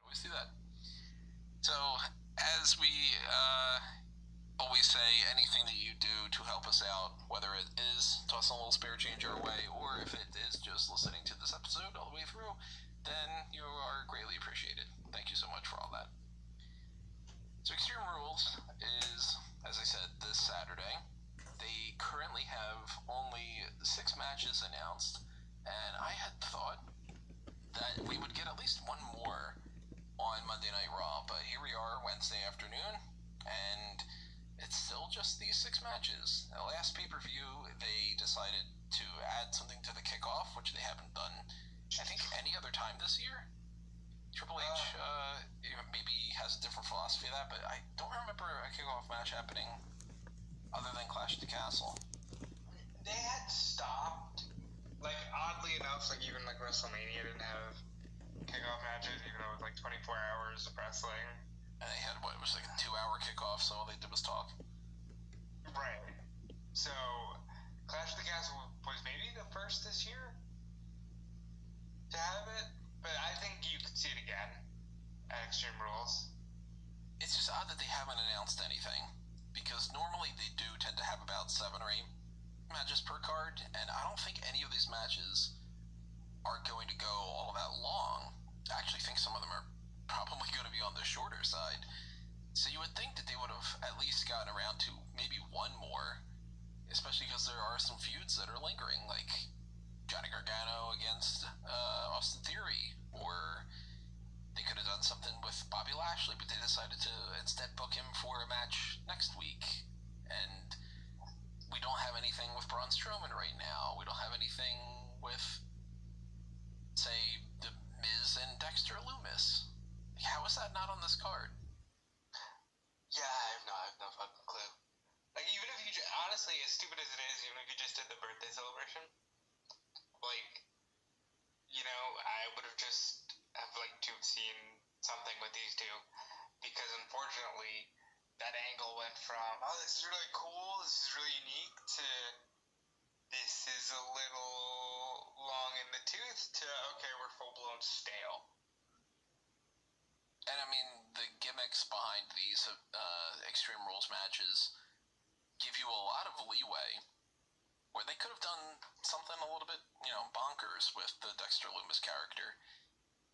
always do that. So, as we always say, anything that you do to help us out, whether it is tossing a little spare change our way, or if it is just listening to this episode all the way through, then you are greatly appreciated. Thank you so much for all that. So, Extreme Rules is, as I said, this Saturday. They currently have only 6 matches announced, and I had thought that we would get at least one more on Monday Night Raw, but here we are Wednesday afternoon, and it's still just these 6 matches. The last pay-per-view, they decided to add something to the kickoff, which they haven't done, I think, any other time this year. Triple H maybe has a different philosophy of that, but I don't remember a kickoff match happening other than Clash at the Castle. They had stopped, like, oddly enough, like, even, like, WrestleMania didn't have kickoff matches, even though it was, like, 24 hours of wrestling. And they had, what, it was like a 2-hour kickoff, so all they did was talk. Right. So, Clash of the Castle was maybe the first this year to have it, but I think you could see it again at Extreme Rules. It's just odd that they haven't announced anything, because normally they do tend to have about 7 or 8 matches per card, and I don't think any of these matches are going to go all that long. I actually think some of them are probably going to be on the shorter side. So you would think that they would have at least gotten around to maybe one more, especially because there are some feuds that are lingering, like Johnny Gargano against Austin Theory, or they could have done something with Bobby Lashley, but they decided to instead book him for a match next week. And we don't have anything with Braun Strowman right now. We don't have anything with, say, The Miz and Dexter Lumis. How is that not on this card? Yeah, I have no fucking clue. Like, even if you honestly, as stupid as it is, even if you just did the birthday celebration, like, you know, I would have just have liked to have seen something with these two, because unfortunately, that angle went from, oh, this is really cool, this is really unique, to this is a little long in the tooth, to, okay, we're full-blown stale. And I mean, the gimmicks behind these Extreme Rules matches give you a lot of leeway, where they could have done something a little bit, bonkers with the Dexter Lumis character,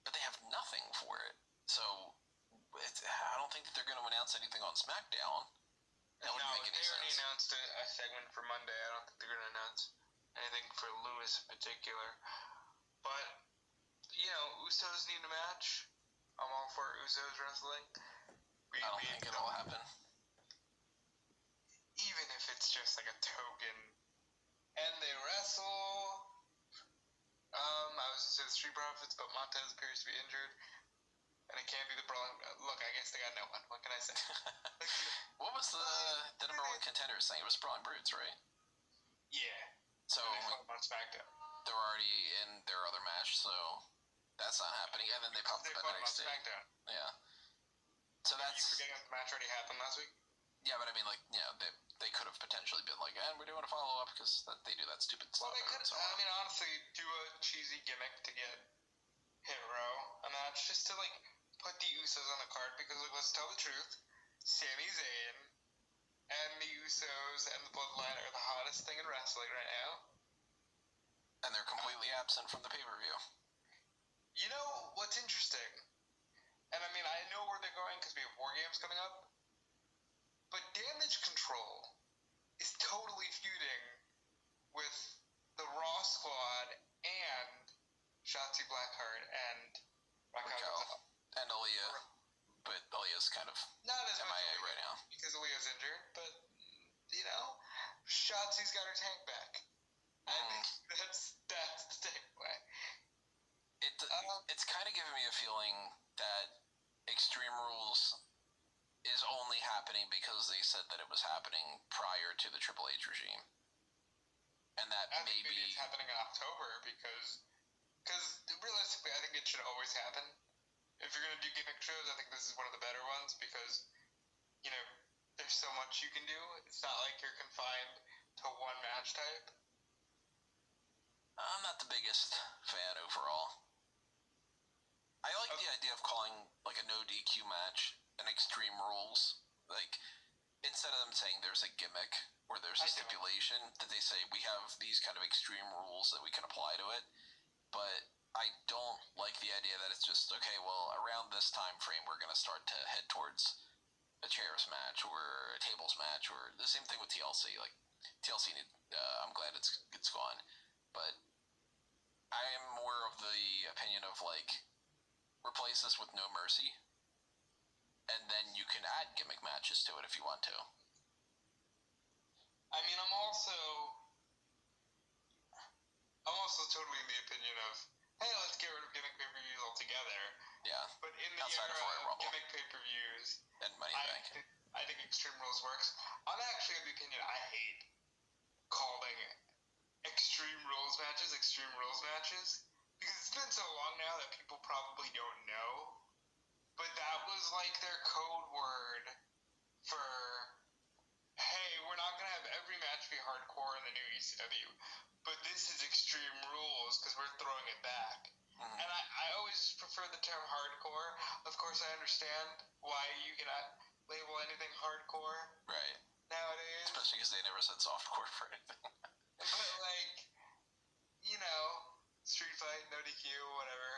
but they have nothing for it. So I don't think that they're going to announce anything on SmackDown. That wouldn't make any sense. They already announced a segment for Monday. I don't think they're going to announce anything for Lumis in particular. But, Usos need a match. I'm all for Usos wrestling. I don't think it'll happen. Even if it's just like a token. And they wrestle. I was going to say the Street Profits, but Montez appears to be injured. And it can't be the Braun. Look, I guess they got no one. What can I say? What was the number one contender saying? It was Braun Brutes, right? Yeah. So on SmackDown. They're already in their other match, so that's not happening. And then they popped up at NXT. Yeah. So that's. Are you forgetting that the match already happened last week? Yeah, but I mean, they could have potentially been like, and we're doing a follow up because they do that stupid stuff. Well, they could. Honestly, do a cheesy gimmick to get Hit Row a match just to put the Usos on the card, because let's tell the truth, Sami Zayn and the Usos and the Bloodline are the hottest thing in wrestling right now. And they're completely absent from the pay-per-view. You know what's interesting? And I mean, I know where they're going because we have War Games coming up. But Damage Control is totally feuding with the Raw Squad and Shotzi Blackheart and Raquel and Aaliyah. But Aaliyah's kind of not as MIA right now. Because Aaliyah's injured, but, Shotzi's got her tank back. I think that's the takeaway. It's kind of giving me a feeling that Extreme Rules is only happening because they said that it was happening prior to the Triple H regime. And that maybe it's happening in October because realistically, I think it should always happen. If you're going to do gimmick shows, I think this is one of the better ones because, there's so much you can do. It's not like you're confined to one match type. I'm not the biggest fan overall. I like the idea of calling like a no DQ match an Extreme Rules. Like instead of them saying there's a gimmick or there's a stipulation, that they say we have these kind of extreme rules that we can apply to it. But I don't like the idea that it's just okay. Well, around this time frame, we're gonna start to head towards a chairs match or a tables match, or the same thing with TLC. Like TLC, I'm glad it's gone, but I am more of the opinion of like replace this with No Mercy, and then you can add gimmick matches to it if you want to. I mean, I'm also totally in the opinion of, hey, let's get rid of gimmick pay-per-views altogether. Yeah. But in the era of gimmick pay-per-views, and Money in the Bank, I think Extreme Rules works. I'm actually of the opinion I hate calling Extreme Rules matches because it's been so long now that people probably don't know. But that was like their code word for, hey, we're not going to have every match be hardcore in the new ECW, but this is Extreme Rules because we're throwing it back. Mm-hmm. And I always prefer the term hardcore. Of course, I understand why you cannot label anything hardcore. Right. Nowadays. Especially because they never said softcore for anything. But, like, you know, street fight, no DQ, whatever.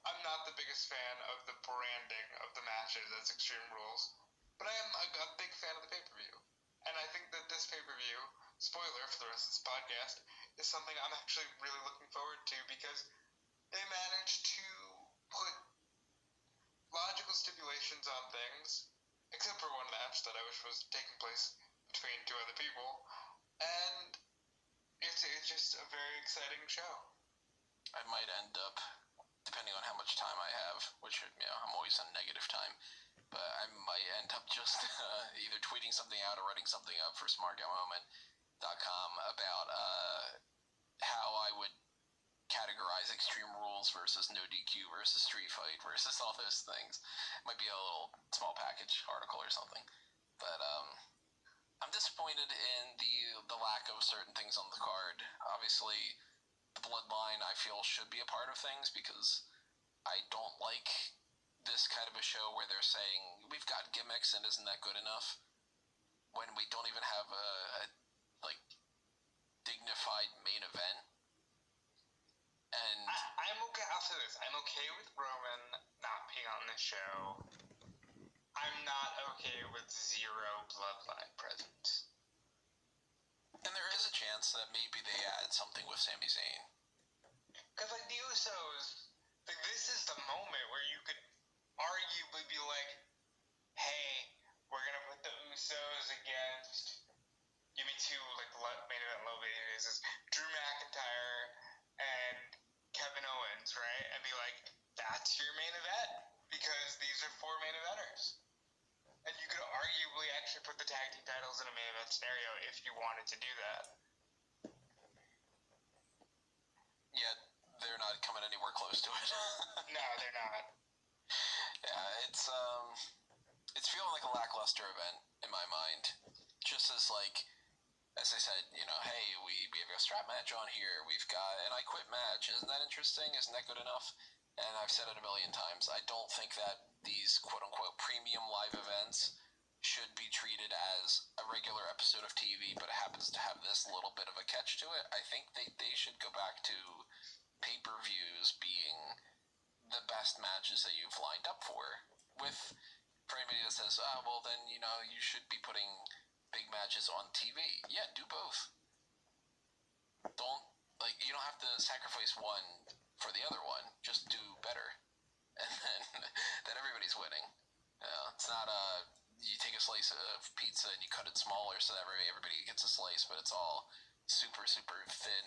I'm not the biggest fan of the branding of the matches as Extreme Rules, but I am a big fan of the pay-per-view. And I think that this pay-per-view, spoiler for the rest of this podcast, is something I'm actually really looking forward to because they managed to put logical stipulations on things, except for one match that I wish was taking place between two other people, and it's just a very exciting show. I might end up, depending on how much time I have, which, I'm always on negative time, but I might end up just either tweeting something out or writing something up for Smarkoutmoment.com about how I would categorize Extreme Rules versus No DQ versus Street Fight versus all those things. Might be a little small package article or something, but I'm disappointed in the lack of certain things on the card. Obviously, the Bloodline, I feel, should be a part of things because I don't like this kind of a show where they're saying we've got gimmicks and isn't that good enough when we don't even have a like dignified main event. And I'm okay. I'll say this: I'm okay with Roman not being on the show. I'm not okay with zero Bloodline presence. And there is a chance that maybe they add something with Sami Zayn. Because, like, the Usos, like, this is the moment where you could arguably be like, hey, we're going to put the Usos against, give me two, like, main event low bases, Drew McIntyre and Kevin Owens, right? And be like, that's your main event, because these are four main eventers. And you could arguably actually put the tag team titles in a main event scenario if you wanted to do that. Yet, they're not coming anywhere close to it. No, they're not. Yeah, it's feeling like a lackluster event in my mind. Just as I said, hey, we have a strap match on here. We've got an I Quit match. Isn't that interesting? Isn't that good enough? And I've said it a million times. I don't think that these quote-unquote premium live events should be treated as a regular episode of TV, but it happens to have this little bit of a catch to it. I think they should go back to pay-per-views being the best matches that you've lined up for anybody that says, well then, you should be putting big matches on TV. Yeah, do both. You don't have to sacrifice one for the other one. Just do better. And then everybody's winning. It's not you take a slice of pizza and you cut it smaller so that everybody gets a slice, but it's all super, super thin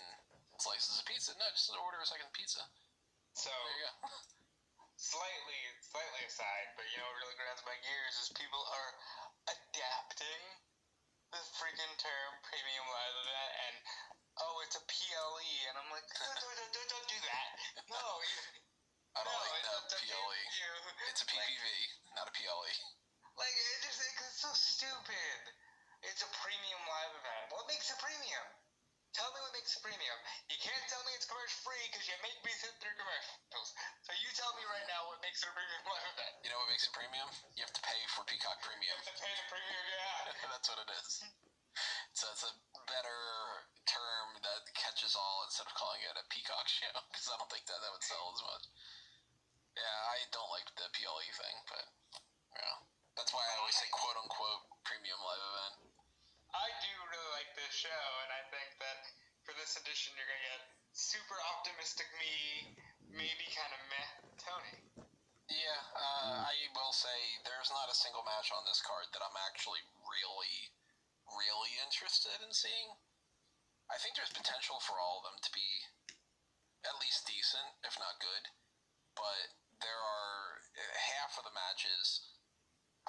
slices of pizza. No, just order a second pizza. So, there you go. slightly aside, but what really grinds my gears is people are adapting the freaking term premium live event and, it's a PLE, and I'm like, don't do that. No. I don't like the PLE. It's a PPV, not a PLE. Like, it's so stupid. It's a premium live event. What makes it premium? Tell me what makes it premium. You can't tell me it's commercial free because you make me sit through commercials. So you tell me right now what makes it a premium live event. You know what makes it premium? You have to pay for Peacock You Premium. have to pay the premium, yeah. That's what it is. So it's a better term that catches all instead of calling it a Peacock show, because I don't think that would sell as much. Yeah, I don't like the PLE thing, but yeah, that's why I always say quote unquote premium live event. I do really like this show, and I think that for this edition you're gonna get super optimistic me, maybe kind of meh Tony. Yeah, I will say there's not a single match on this card that I'm actually really interested in seeing. I think there's potential for all of them to be at least decent, if not good, but there are half of the matches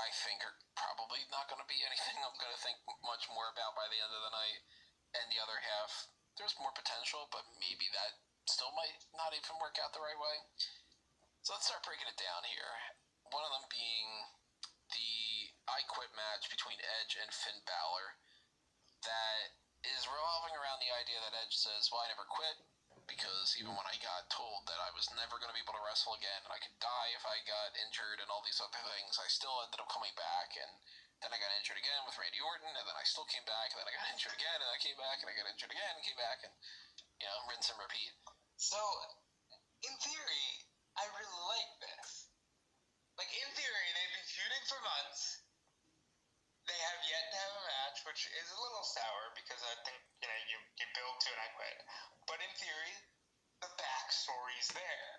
I think are probably not going to be anything I'm going to think much more about by the end of the night, and the other half, there's more potential, but maybe that still might not even work out the right way. So let's start breaking it down here. One of them being the I Quit match between Edge and Finn Balor that is revolving around the idea that Edge says, well, I never quit, because even when I got told that I was never going to be able to wrestle again and I could die if I got injured and all these other things, I still ended up coming back, and then I got injured again with Randy Orton, and then I still came back, and then I got injured again, and I came back, and I got injured again, and came back, and, you know, rinse and repeat. So, in theory, I really like this. Like, in theory, they've been feuding for months. They have yet to have a match, which is a little sour because I think, you build to and I quit. But in theory, the backstory's there.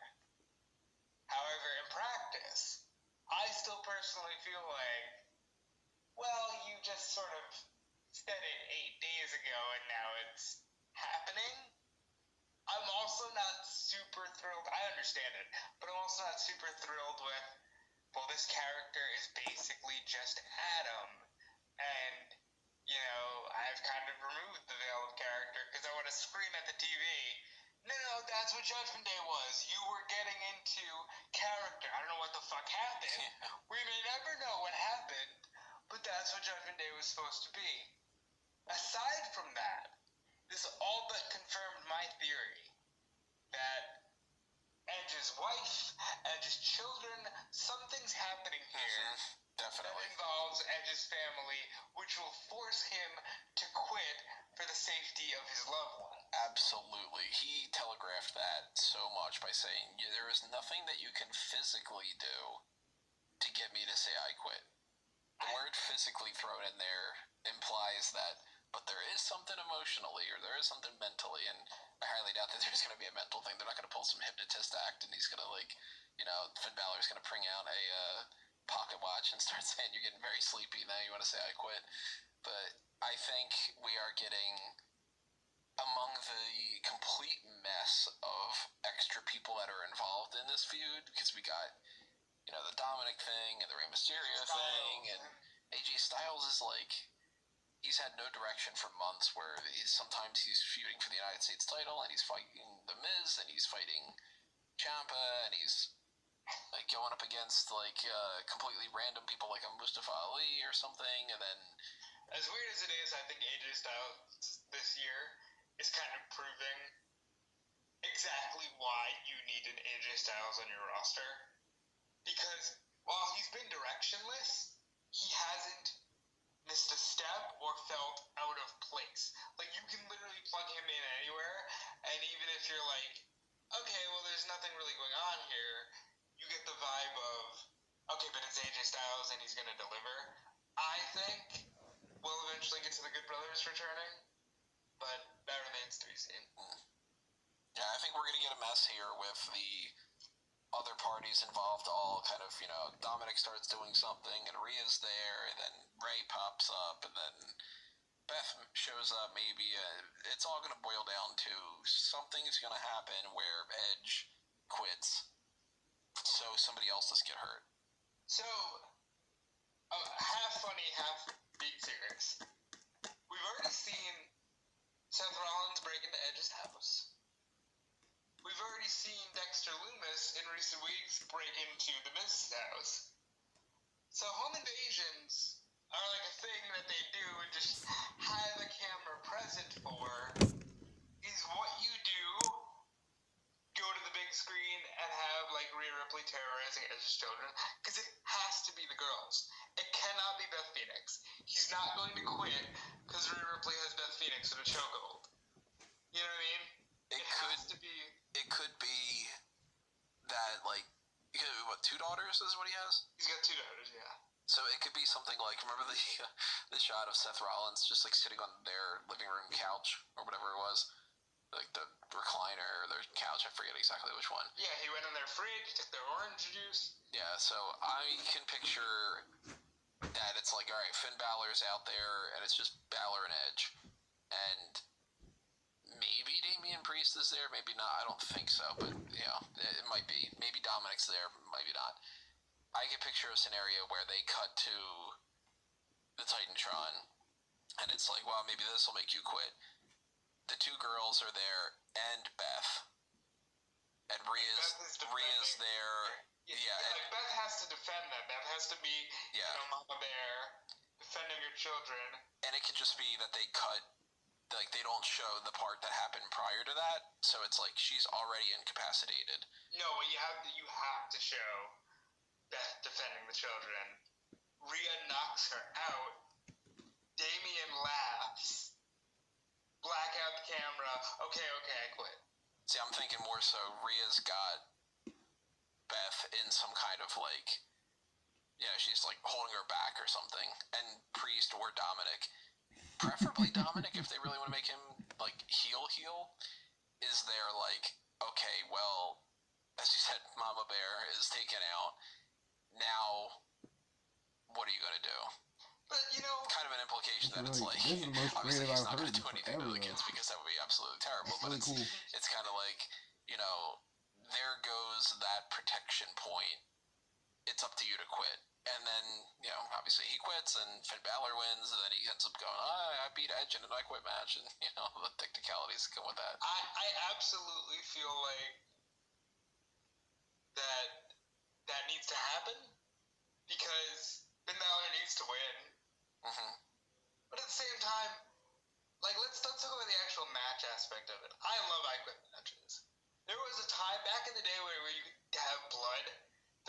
However, in practice, I still personally feel like, well, you just sort of said it 8 days ago and now it's happening. I'm also not super thrilled. I understand it, but I'm also not super thrilled with, well, this character is basically just Adam. And, I've kind of removed the veil of character because I want to scream at the TV. No, that's what Judgment Day was. You were getting into character. I don't know what the fuck happened. We may never know what happened, but that's what Judgment Day was supposed to be. Aside from that, this all but confirmed my theory that Edge's wife, Edge's children, something's happening here. Definitely. That involves Edge's family, which will force him to quit for the safety of his loved one. Absolutely. He telegraphed that so much by saying, there is nothing that you can physically do to get me to say I quit. The word physically thrown in there implies that, but there is something emotionally, or there is something mentally, and I highly doubt that there's going to be a mental thing. They're not going to pull some hypnotist act, and he's going to, Finn Balor's going to bring out a pocket watch and start saying, you're getting very sleepy now, you want to say I quit. But I think we are getting among the complete mess of extra people that are involved in this feud, because we got, the Dominic thing and the Rey Mysterio thing, and AJ Styles is like, he's had no direction for months, where sometimes he's feuding for the United States title, and he's fighting The Miz, and he's fighting Ciampa, and he's going up against completely random people like a Mustafa Ali or something, and then as weird as it is, I think AJ Styles this year is kind of proving exactly why you need an AJ Styles on your roster, because while he's been directionless, he hasn't missed a step or felt out of place. Like, you can literally plug him in anywhere, and even if you're like, okay, well, there's nothing really going on here, you get the vibe of, okay, but it's AJ Styles and he's going to deliver. I think we'll eventually get to the Good Brothers returning, but that remains to be seen. Yeah, I think we're going to get a mess here with the other parties involved all kind of, Dominic starts doing something and Rhea's there, and then Ray pops up, and then Beth shows up maybe. It's all going to boil down to something's going to happen where Edge quits so somebody else doesn't get hurt. So, half funny, half being serious. We've already seen Seth Rollins break into Edge's house. We've already seen Dexter Lumis in recent weeks break into The Miz's house. So home invasions are like a thing that they do and just have a camera present for is what you do. Go to the big screen and have like Rhea Ripley terrorizing Edge's children, because it has to be the girls. It cannot be Beth Phoenix. He's not going to quit because Rhea Ripley has Beth Phoenix in a chokehold. You know what I mean? It has to be. It could be that like, what, 2 daughters is what he has? He's got 2 daughters, yeah. So it could be something like, remember the shot of Seth Rollins just like sitting on their living room couch or whatever it was, like the recliner or their couch, I forget exactly which one. Yeah, he went in their fridge, took their orange juice. Yeah, so I can picture that it's like, all right, Finn Balor's out there and it's just Balor and Edge, and maybe Damian Priest is there, maybe not. I don't think so, but yeah, it might be. Maybe Dominic's there, maybe not. I can picture a scenario where they cut to the Titantron, and it's like, well, maybe this will make you quit. The 2 girls are there, and Beth, and Rhea's there. Yeah, like Beth has to defend them. Beth has to be, Mama Bear, defending her children. And it could just be that they cut, like they don't show the part that happened prior to that, so it's like she's already incapacitated. No, you have to show Beth defending the children. Rhea knocks her out. Damian laughs. Black out the camera. Okay, I quit. See, I'm thinking more so Rhea's got Beth in some kind of like, she's like holding her back or something, and Priest or Dominic, preferably Dominic if they really want to make him like heel, is there like, okay, well, as you said, Mama Bear is taken out. Now, what are you going to do? But, kind of an implication that it's like, this is the most obviously creative he's not I've going heard to do anything to the forever, kids because that would be absolutely terrible. It's But really cool. It's kind of like, there goes that protection point. It's up to you to quit. And then, obviously he quits and Finn Balor wins, and then he ends up going, I beat Edge in an I Quit match, and, the technicalities come with that. I absolutely feel like that needs to happen, because Finn Balor needs to win. Mm-hmm. But at the same time, like, let's talk about the actual match aspect of it. I love I Quit matches. There was a time back in the day where you could have blood.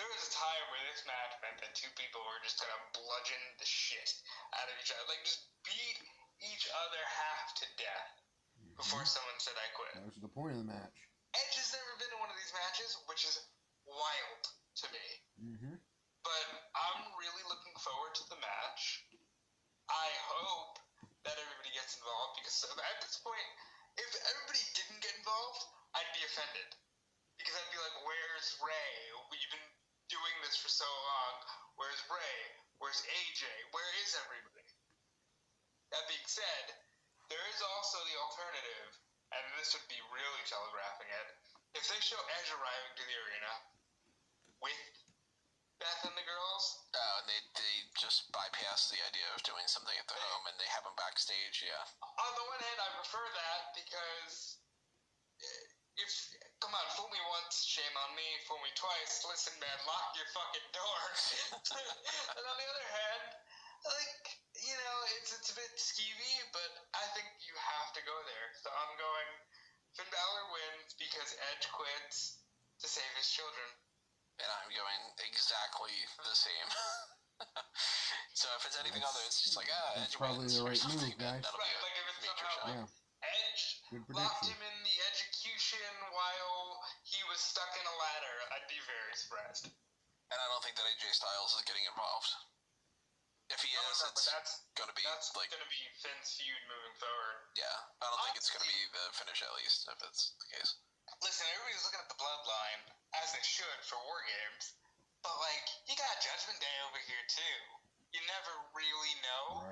There was a time where this match meant that 2 people were just gonna bludgeon the shit out of each other. Like, just beat each other half to death before someone said I quit. That was the point of the match. Edge has never been in one of these matches, which is wild to me. Mm-hmm. But I'm really looking forward to the match. I hope that everybody gets involved, because at this point, if everybody didn't get involved, I'd be offended. Because I'd be like, where's Ray? We've been doing this for so long. Where's Ray? Where's AJ? Where is everybody? That being said, there is also the alternative, and this would be really telegraphing it, if they show Edge arriving to the arena with Beth and the girls. And they just bypass the idea of doing something at their home, and they have them backstage, yeah. On the one hand, I prefer that, because come on, fool me once, shame on me, fool me twice, listen man, lock your fucking door. And on the other hand, like, it's a bit skeevy, but I think you have to go there. So I'm going, Finn Balor wins because Edge quits to save his children. And I'm going exactly the same. So if it's anything other, it's just like, That's Edge probably wins the right or move, guys. That'll Right, be like if it's major somehow show. Edge locked him in the execution while he was stuck in a ladder, I'd be very surprised. And I don't think that AJ Styles is getting involved. If he is, it's going to be going to be Finn's feud moving forward. Yeah, I don't think it's going to be the finish, at least, if it's the case. Listen, everybody's looking at the bloodline, as they should for War Games, but, like, you got Judgment Day over here, too. You never really know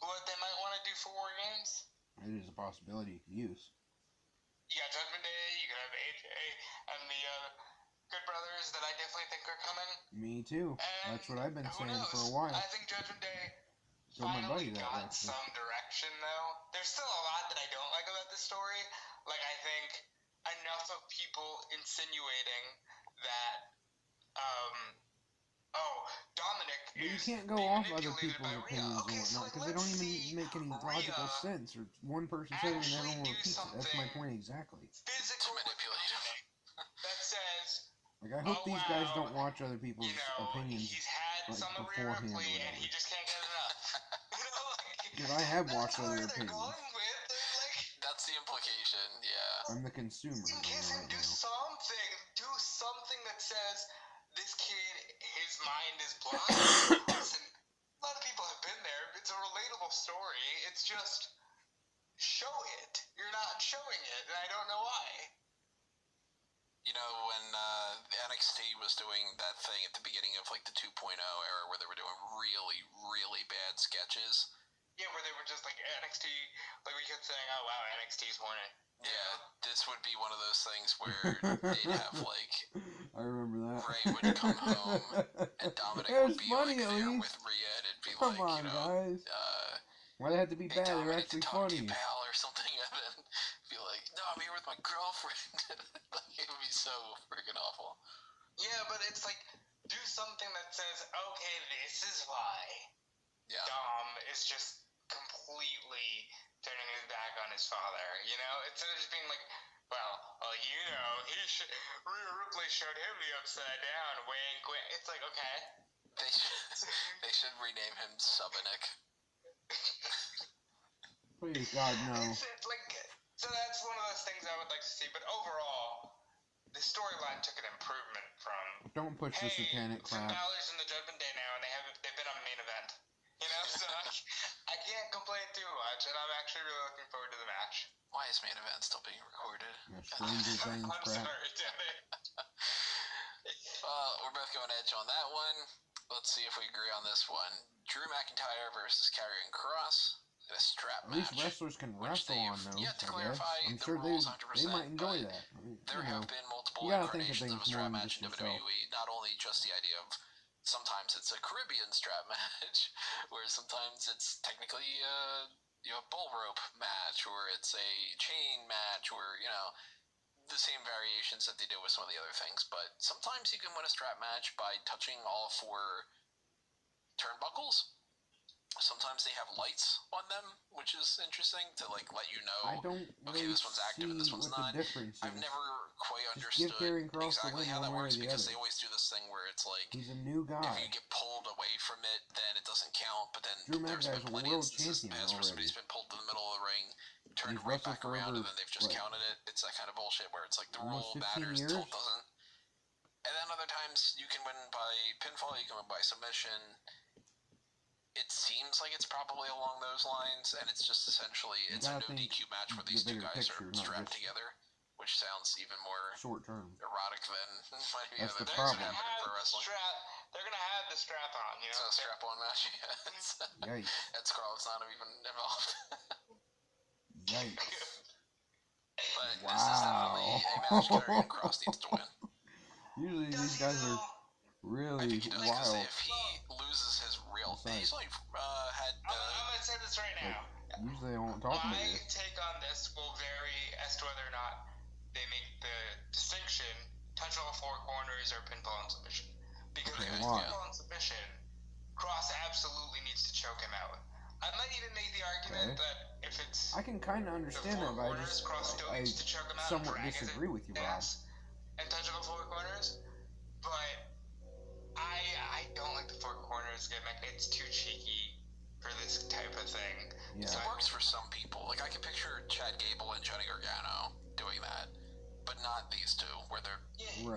what they might want to do for War Games. It is a possibility you can use. You got Judgment Day, you could have AJ, and the Good Brothers that I definitely think are coming. Me too. And that's what I've been saying knows? for a while. I think Judgment Day finally got some direction, though. There's still a lot that I don't like about this story. Like, I think enough of people insinuating that, Dominic But you is can't go being off other manipulated people's by Rhea. opinions Okay, and so whatnot, because they let's don't even see make any Rhea logical sense. Or one person said it and actually everyone do repeats it. That's something my point exactly. physical To manipulate him. that says, Like, I hope oh these guys wow, don't watch other people's you know, opinions he's had like some of Rhea beforehand or Ripley and whatever. he just can't get enough. You know, like, Because I have that's watched where other they're opinions. going with. They're like, That's the implication, yeah. I'm the consumer kiss him, right do now. something. Do something that says this kid, his mind is blind. Listen, a lot of people have been there. It's a relatable story. It's just show it. You're not showing it, and I don't know why. You know, when NXT was doing that thing at the beginning of like the 2.0 era where they were doing really, really bad sketches. Yeah, where they were just like NXT, like we kept saying, oh wow, NXT's winning. Yeah, this would be one of those things where they'd have like I remember that. Ray would come home and Dominic it was would be funny like at there least. with Rhea and it'd be Come like, on, you know, guys. Why they have to be hey bad? They're Dominic, actually to talk to funny. you, pal, or something, and then be like, no, I'm here with my girlfriend. Like, it would be so freaking awful. Yeah, but it's like, do something that says, okay, this is why Yeah. Dom is just completely turning his back on his father, you know? Instead of just being like, well, you know, Rhea Ripley showed him the upside down, wink, wink. It's like, okay. They should rename him Subanik. Please, God, no. It's like, so that's one of those things I would like to see, but overall, the storyline took an improvement from, Don't push the satanic Finn crap. Balor's in the Judgment Day now, and they've been on main event. You know, so I can't complain too much, and I'm actually really looking forward to the match. Why is main event still being recorded? Yeah, Stranger Things I'm crap. sorry, Danny. Well, we're both going edge on that one. Let's see if we agree on this one. Drew McIntyre versus Karrion Kross in a strap At least match. wrestlers can wrestle on those, Yet to I guess. clarify I'm the sure rules they 100%, might enjoy but that. I mean, there you know, have been multiple you gotta think of incarnations things of a more strap than match just in yourself. WWE. Not only just the idea of sometimes it's a Caribbean strap match, where sometimes it's technically a bull rope match, or it's a chain match, or the same variations that they do with some of the other things. But sometimes you can win a strap match by touching all four turnbuckles. Sometimes they have lights on them, which is interesting to let you know. I don't Okay, really this one's active and this see one's what not. the difference is. I've never quite Just give understood Karrion Kross the exactly win how that one way or works, the because other. they always do this thing where it's like, He's a new guy. if you get pulled away from it, then it doesn't count. But then Drew there's been McIntyre's a plenty world instances in the champion past where already. somebody's been pulled to the middle of the ring, turned He's right wrestled back around, for and then they've just what, counted it. It's that kind of bullshit where it's like the almost rule 15 matters years? until it doesn't. And then other times you can win by pinfall, you can win by submission. It seems like it's probably along those lines, and it's just essentially it's a no DQ match where these two guys are strapped together, which sounds even more short term erotic than any That's other the things problem. that happen in pro wrestling. They're gonna have the strap on, you know. It's a strap-on match. Yikes! Ed Scarlett's not even involved. Yikes! But this is definitely a match Karrion Kross needs to win. Usually these guys are really I think he does, because wild. if he loses his real, he's only had. I'm gonna say this right now. Usually I won't talk about My this. take on this will vary as to whether or not they make the distinction touch all four corners or pinfall and submission. Because if it's pinfall and submission, Kross absolutely needs to choke him out. I might even make the argument that if it's I can kind of understand that, but I somewhat disagree with you, Rob. And touch all four corners, but I don't like the four corners gimmick. It's too cheeky for this type of thing. Yeah. It works for some people. Like, I can picture Chad Gable and Johnny Gargano doing that, but not these two, where they're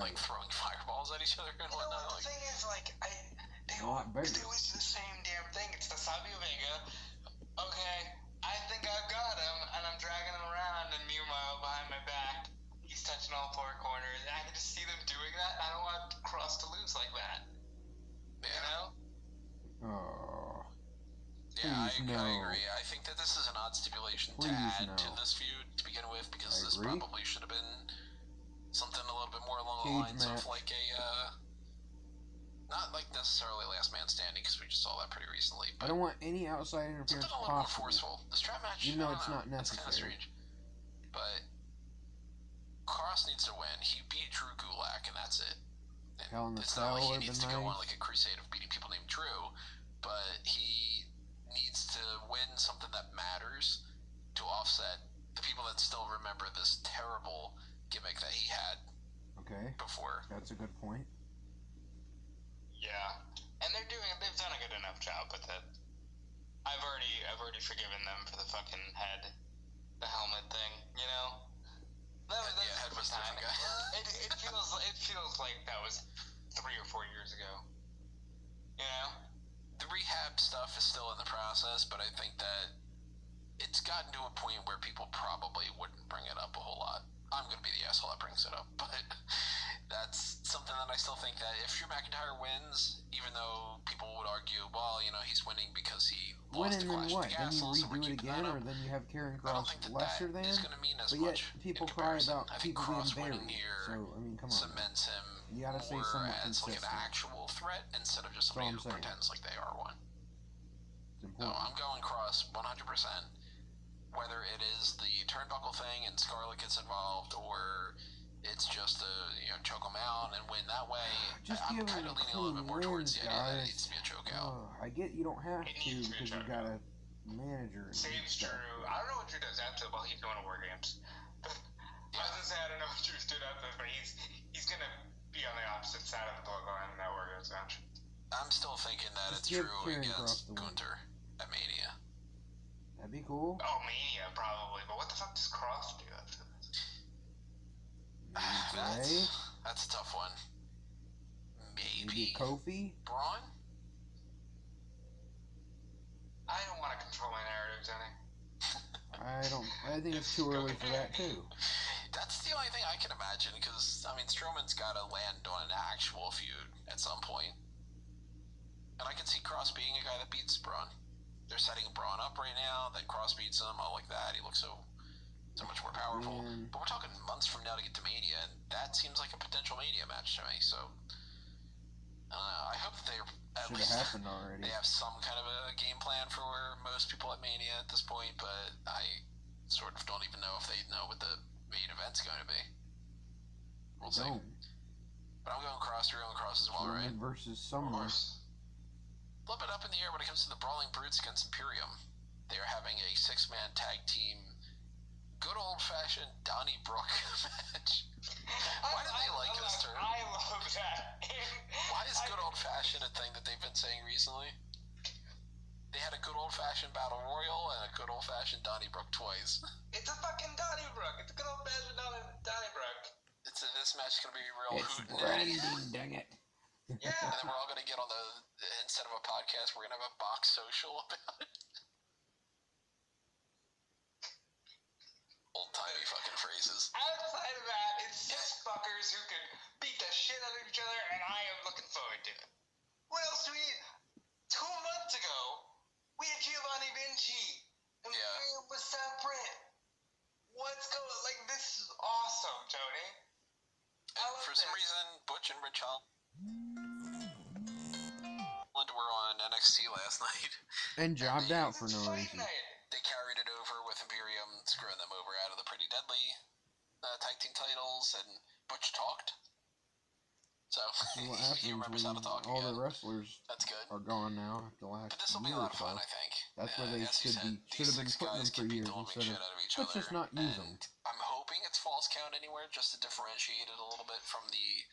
like throwing fireballs at each other and whatnot. The thing is, they always do the same damn thing. It's the Savio Vega. Okay, I think I've got him, and I'm dragging him around, and meanwhile, behind my back, he's touching all four corners. And I can just see them doing that. I don't want Kross to lose like that. Yeah. You know? Oh. Yeah, I agree. I think that this is an odd stipulation to add to this feud to begin with, because this probably should have been something a little bit more along the lines of like a, not like necessarily last man standing, because we just saw that pretty recently. But I don't want any outside interference something a little more forceful. The strap match, even though it's not That's kind of necessary. strange. But Kross needs to win. He beat Drew Gulak, and that's it. Hell in the It's not Cell like he would've needs been to go on nice. like a crusade of beating people named Drew. but he needs to win something that matters to offset the people that still remember this terrible gimmick that he had before. That's a good point. Yeah, and they've done a good enough job with it. I've already forgiven them for the fucking the helmet thing, you know? That's head was time. Different guy. it feels like that was 3 or 4 years ago. You know? The rehab stuff is still in the process, but I think that it's gotten to a point where people probably wouldn't bring it up a whole lot. I'm going to be the asshole that brings it up, but that's something that I still think that if Drew McIntyre wins, even though people would argue, well, he's winning because he lost to Clash of the Castle, then you redo it again, or then you have Karrion Kross lesser than? Is going to mean as but yet much people cry about people being buried. Here so I mean, come on. Cements him you gotta say somewhat as consistent. like an actual threat instead of just somebody who pretends like they are one. No, I'm going Kross 100%. Whether it is the turnbuckle thing and Scarlett gets involved, or it's just choke him out and win that way. I'm kind of leaning a little bit more towards the idea that it needs to be a choke out. I get you don't have to because you got a manager. Same's true. I don't know what Drew does after while he's going to War Games. I was gonna say I don't know what Drew's doing after, but he's gonna be on the opposite side of the bloodline in that War Games match. I'm still thinking that it's Drew against Gunther at Mania. That'd be cool. Oh, Mania, probably. But what the fuck does Kross do after this? That's a tough one. Maybe Kofi? Braun? I don't want to control my narrative, Johnny. I think it's too early for that, too. That's the only thing I can imagine, because, Strowman's got to land on an actual feud at some point. And I can see Kross being a guy that beats Braun. They're setting Braun up right now, then Kross beats him. I like that. He looks so much more powerful. But we're talking months from now to get to Mania, and that seems like a potential Mania match to me. So I hope that they at least happened already. They have some kind of a game plan for most people at Mania at this point. But I sort of don't even know if they know what the main event's going to be. We'll see. But I'm going Kross. You're going Kross as well, right? Versus someone. A little bit up in the air when it comes to the Brawling Brutes against Imperium. They are having a 6-man tag team, good old-fashioned Donnybrook match. Why do they like this term? I love that. Why is good old-fashioned a thing that they've been saying recently? They had a good old-fashioned Battle Royal and a good old-fashioned Donnybrook twice. It's a fucking Donnybrook. It's a good old-fashioned Donnybrook. This match is going to be real hootin'. Branding, dang it. Yeah. And then we're all going to get on instead of a podcast, we're going to have a box social about it. Old-timey fucking phrases. Outside of that, it's 6 fuckers who can beat the shit out of each other, and I am looking forward to it. What else do we need? 2 months ago, we had Giovanni Vinci, and Miriam was separate. What's going on? Like, this is awesome, Tony. For some reason, Butch and Rich Holland were on NXT last night. And jobbed out for no reason. They carried it over with Imperium, screwing them over out of the Pretty Deadly tag team titles, and Butch talked. So, he remembers how to talk all again. the wrestlers That's good. are gone now after the last But this will be a lot of fun, I think. That's where they should have been putting them for years instead of, let's just not use them. I'm hoping it's Falls Count Anywhere just to differentiate it a little bit from the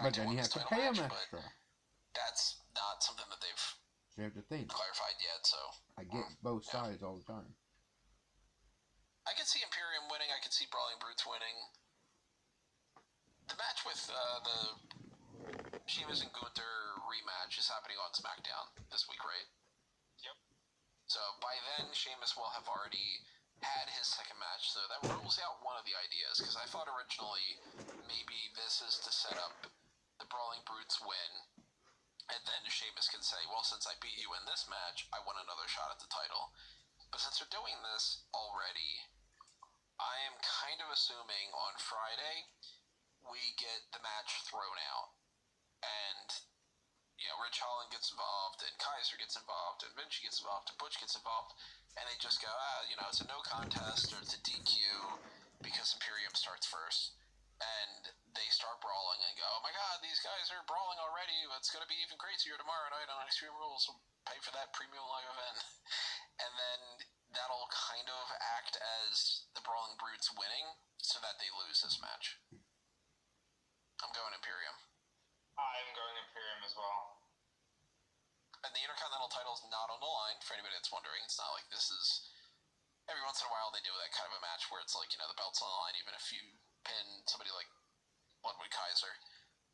but then you have to pay them extra. That's not something that they've you have to think. Clarified yet, so I get both sides all the time. I could see Imperium winning. I could see Brawling Brutes winning. The match with the Sheamus and Gunther rematch is happening on SmackDown this week, right? Yep. So by then, Sheamus will have already had his second match, so that rules out one of the ideas, because I thought originally maybe this is to set up the Brawling Brutes win, and then Sheamus can say, well, since I beat you in this match, I want another shot at the title. But since they're doing this already, I am kind of assuming on Friday we get the match thrown out. And, Rich Holland gets involved, and Kaiser gets involved, and Vinci gets involved, and Butch gets involved, and they just go, it's a no contest, or it's a DQ, because Imperium starts first. And they start brawling and go, oh my god, these guys are brawling already. It's going to be even crazier tomorrow night on Extreme Rules. We'll pay for that premium live event. And then that'll kind of act as the Brawling Brutes winning so that they lose this match. I'm going Imperium. I'm going Imperium as well. And the Intercontinental title's not on the line, for anybody that's wondering. It's not like this is... Every once in a while they do that kind of a match where it's like, the belt's on the line, even if you pin somebody like Ludwig Kaiser.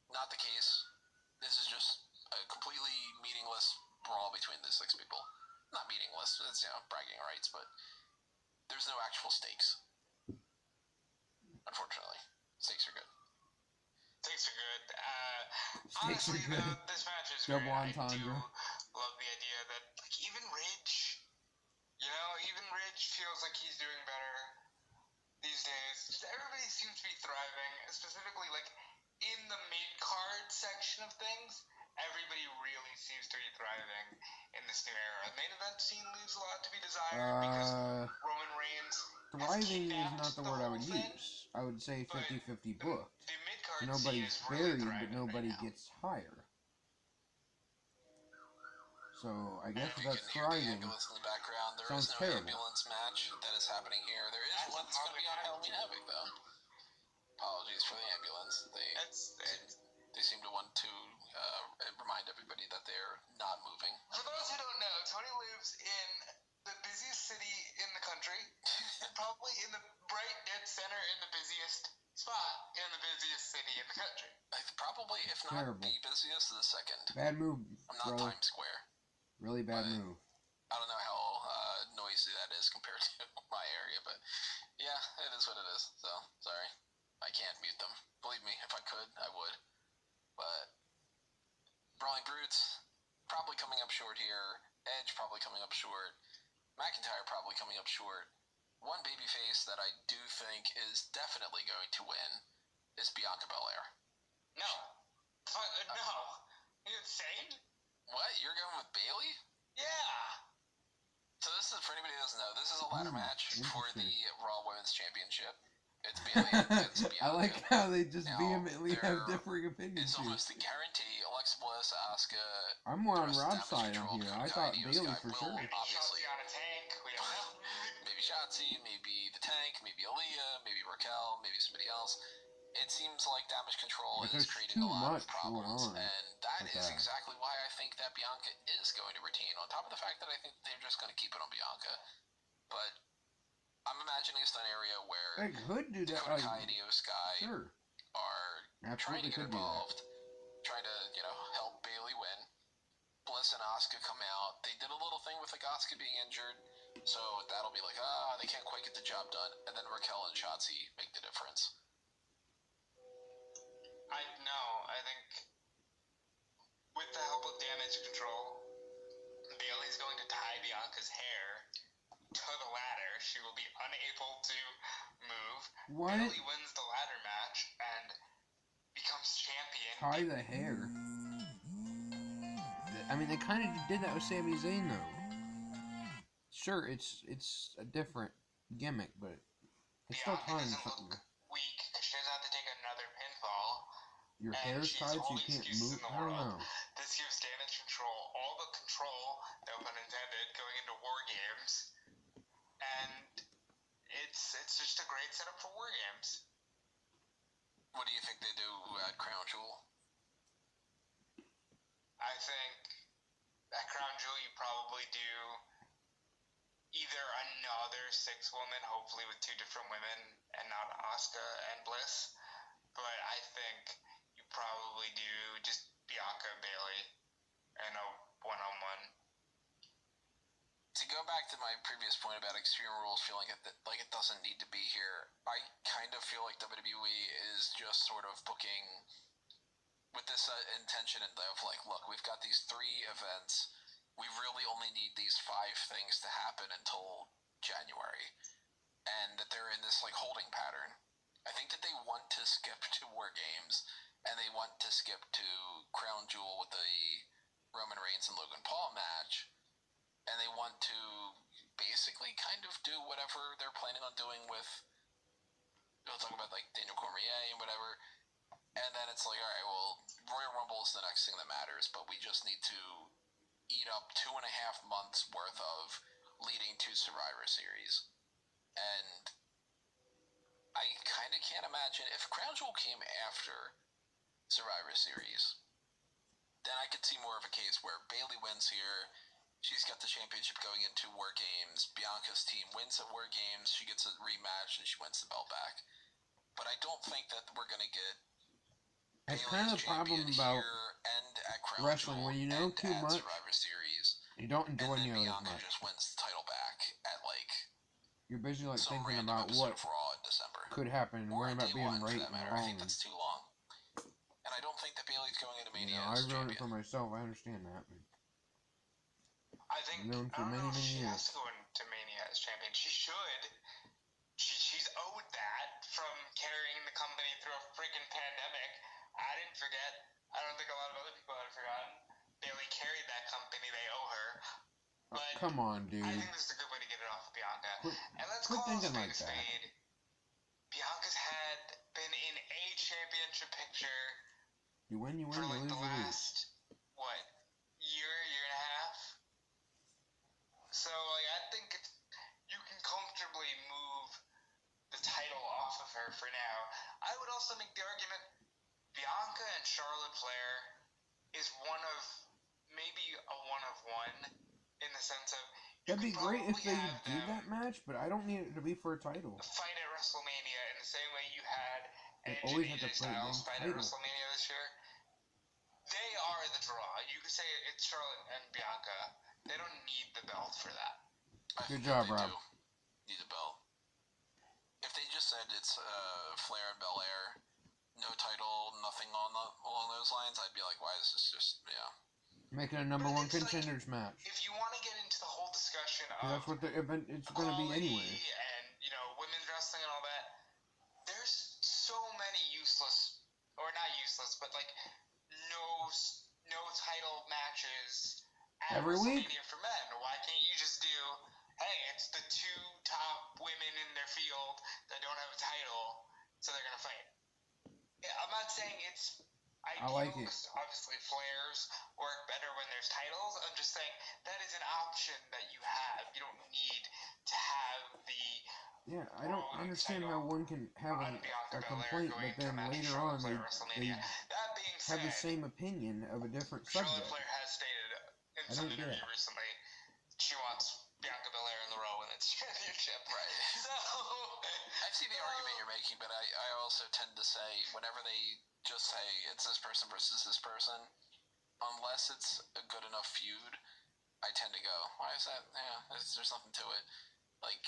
Not the case. This is just a completely meaningless brawl between the 6 people. Not meaningless, it's, bragging rights, but there's no actual stakes. Unfortunately. Stakes are good. Stakes are good. Stakes Honestly, are good. though, this match is Double great. entendre. I do love the idea that, even Ridge, even Ridge feels like he's doing better these days. Just everybody seems to be thriving, specifically, in the mid-card section of things. Everybody really seems to be thriving in this new era. The main event scene leaves a lot to be desired because Roman Reigns thriving is not the word I would use. I would say 50-50 booked. The mid-card Nobody's scene is really buried, but nobody right now. gets higher. So I guess If that's you can hear the thriving. ambulance in the background, there Sounds is no terrible. ambulance match that is happening here. There is one that's going to be on Halloween Havoc, though. Apologies for the ambulance. They seem to want to remind everybody that they're not moving. For those who don't know, Tony lives in the busiest city in the country, probably in the right dead center in the busiest spot in the busiest city in the country. Probably, if not Terrible. the busiest, the second. Bad move, I'm not bro. Times Square. Really bad move. I don't know how noisy that is compared to my area, but yeah, it is what it is. So, sorry. I can't mute them. Believe me, if I could, I would. But Brawling Brutes probably coming up short here. Edge probably coming up short. McIntyre probably coming up short. One babyface that I do think is definitely going to win is Bianca Belair. No. No. Are you insane? What? You're going with Bayley? Yeah. So this is, for anybody who doesn't know, this is a ladder match for the Raw Women's Championship. It's Bayley against Bianca. I like how they just Now, vehemently have differing opinions it's here. almost a guarantee. Alexa Bliss, Asuka... I'm more on the rest of Rob's Damage side on Control, here. Dakota I thought Kai, Bayley Sky for will sure. obviously... on a tank. We don't know. Maybe Shotzi, maybe the Tank, maybe Aaliyah, maybe Raquel, maybe somebody else. It seems like Damage Control is creating a lot of problems, and that is exactly why I think that Bianca is going to retain, on top of the fact that I think they're just going to keep it on Bianca. But I'm imagining a scenario where They could do that. Dakota Kai and Io Sky Sure. are trying to get involved, trying to, help Bayley win. Bliss and Asuka come out. They did a little thing with Asuka being injured, so that'll be like, they can't quite get the job done. And then Raquel and Shotzi make the difference. I think with the help of Damage Control, Bayley's going to tie Bianca's hair to the ladder. She will be unable to move. What? Bayley wins the ladder match and becomes champion. Tie the hair. I mean, they kind of did that with Sami Zayn, though. Sure, it's a different gimmick, but it's still tying something. Weak because she doesn't have to take another pinfall. Your hair's tied so you can't move. I don't know. This gives Damage Control all the control, no pun intended, going into War Games, and it's just a great setup for War Games. What do you think they do at Crown Jewel? I think at Crown Jewel you probably do either another 6-woman, hopefully with 2 different women, and not Asuka and Bliss. But I think you probably do just Bianca and Bayley and a one-on-one. To go back to my previous point about Extreme Rules feeling like it doesn't need to be here, I kind of feel like WWE is just sort of booking with this intention of like, look, we've got these 3 events. We really only need these 5 things to happen until January. And that they're in this holding pattern. I think that they want to skip to War Games, and they want to skip to Crown Jewel with the Roman Reigns and Logan Paul match, and they want to basically kind of do whatever they're planning on doing with, we'll talk about Daniel Cormier and whatever, And then it's like, all right, well, Royal Rumble is the next thing that matters, but we just need to eat up 2.5 months worth of leading to Survivor Series. And I kind of can't imagine if Crown Jewel came after Survivor Series, then I could see more of a case where Bayley wins here. She's got the championship going into War Games. Bianca's team wins at War Games. She gets a rematch and she wins the belt back. But I don't think that we're going to get That's Bayley kind as of the problem champion about here and at Crown wrestling. Jewel When you know and too at much, Survivor Series. you don't enjoy and then nearly as Bianca much. just wins the title back at like You're basically like some thinking random about episode what of Raw in December. could happen and Or worrying at about day being one, right for that and matter. I think wrong. that's too long. And I don't think that Bayley's going into Mania You know, as I've known it for champion. myself. I understand that. But I think, known I for don't many, know if many she years. has to go into Mania as champion. She should. She's owed that from carrying the company through a freaking pandemic. I didn't forget. I don't think a lot of other people have forgotten. Bayley carried that company. They owe her. But come on, dude. I think this is a good way to get it off of Bianca. And let's quit call thinking a spade like a that. spade. Bianca's had been in a championship picture You win, you for win, you like lose, the you lose. last, what, year and a half? So, like, I think you can comfortably move the title off of her for now. I would also make the argument Bianca and Charlotte Flair is maybe a one of one in the sense of That'd be great if they did that match, but I don't need it to be for a title. Fight at WrestleMania in the same way you had They Edge always and have to AJ play Styles the fight title. at WrestleMania this year. They are the draw. You could say it's Charlotte and Bianca. They don't need the belt for that. Good job, Rob. Need a belt. If they just said it's Flair and Belair, no title, nothing along those lines, I'd be like, why is this just Make it a number one contenders match. If you want to get into the whole discussion of that's what the event it's going to be anyway. And women's wrestling and all that, there's so many useless, or not useless, but like no title matches at every week for men. Why can't you just do? Hey, it's the two top women in their field that don't have a title, so they're gonna fight. Yeah, I'm not saying it's ideal. I like it. Obviously, flares work better when there's titles. I'm just saying that is an option that you have. You don't need to have the. Yeah, I don't understand how one can have a complaint, but then later on they have the same opinion of a different subject. Charlotte Flair has stated in some interview recently she wants Bianca Belair in the Raw Women's Championship. Right. So I see the argument you're making, but I also tend to say whenever they just say it's this person versus this person, unless it's a good enough feud, I tend to go, why is that? Yeah, there's nothing to it. Like,